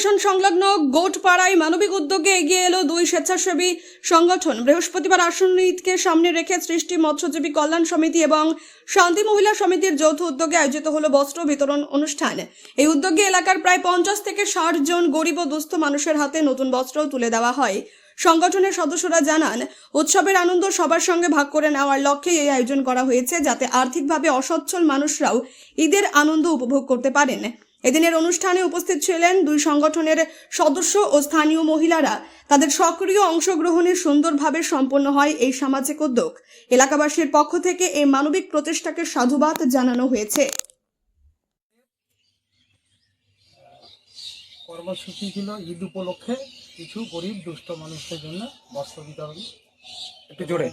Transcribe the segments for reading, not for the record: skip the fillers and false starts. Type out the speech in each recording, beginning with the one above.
Station সংলগ্ন গোটপাড়ায় মানবিক উদ্যোগে এগিয়ে এলো দুই স্বেচ্ছাসেবী সংগঠন। বৃহস্পতিবার আসন্ন ঈদকে সামনে রেখে সৃষ্টি মৎস্যজীবী কল্যাণ সমিতি এবং শান্তি মহিলা সমিতির যৌথ উদ্যোগে আয়োজিত হলো বস্ত্র বিতরণ অনুষ্ঠান। এই উদ্যোগে এলাকার প্রায় 50 থেকে 60 জন গরিব ও দুস্থ মানুষের হাতে নতুন বস্ত্র তুলে দেওয়া হয়। সংগঠনের সদস্যরা জানান, উৎসবের আনন্দ সবার সঙ্গে ভাগ করে নেওয়ার লক্ষ্যে এই আয়োজন করা হয়েছে, যাতে আর্থিকভাবে অসচ্ছল মানুষরাও ঈদের আনন্দ উপভোগ করতে পারেন। এদিনের অনুষ্ঠানে উপস্থিত ছিলেন দুই সংগঠনের সদস্য ও স্থানীয় মহিলারা। তাদের সক্রিয় অংশগ্রহণে সুন্দরভাবে সম্পন্ন হয় এই সামাজিক উদ্যোগ। এলাকাবাসীর পক্ষ থেকে এই মানবিক প্রচেষ্টাকে সাধুবাদ জানানো হয়েছে। কর্মসূচি ছিল ঈদ উপলক্ষে কিছু গরিব দুস্থ মানুষদের জন্য বস্ত্র বিতরণ। একটু জোরে।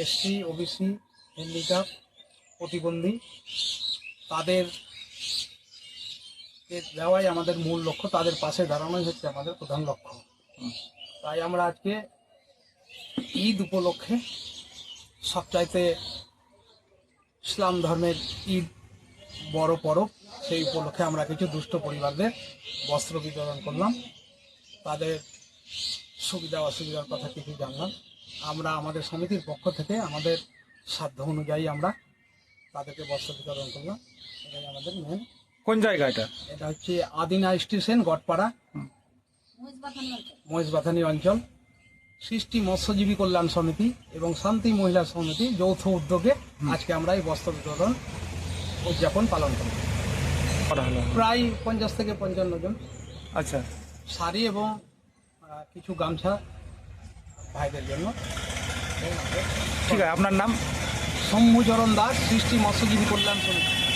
এসটি ওবিসি হ্যান্ডিক্যাপ প্রতিবন্ধী তাদের দেওয়াই আমাদের মূল লক্ষ্য, তাদের পাশে দাঁড়ানোই হচ্ছে আমাদের প্রধান লক্ষ্য। তাই আমরা আজকে ঈদ উপলক্ষে সবচাইতে ইসলাম ধর্মের ঈদ বড় পরব, সেই উপলক্ষে আমরা কিছু দুস্থ পরিবারদের বস্ত্র বিতরণ করলাম। তাদের সুবিধা অসুবিধার কথা কিছু জানলাম। আমরা আমাদের সমিতির পক্ষ থেকে আমাদের সাধ্য অনুযায়ী আমরা তাদেরকে বস্ত্র বিতরণ করলাম। এটাই আমাদের মেন। কোন জায়গা এটা? এটা হচ্ছে আদিনা স্টেশন, গটপাড়া, মহেশবাথানি অঞ্চল। সৃষ্টি মৎস্যজীবী কল্যাণ সমিতি এবং শান্তি মহিলা সমিতি যৌথ উদ্যোগে আজকে আমরা এই বস্ত্র বিতরণ উদযাপন পালন করি। প্রায় 50 থেকে 55 জন। আচ্ছা, শাড়ি এবং কিছু গামছা ভাইদের জন্য। ঠিক আছে। আপনার নাম? সৌম্যচরণ দাস, সৃষ্টি মৎস্যজীবী কল্যাণ সমিতি।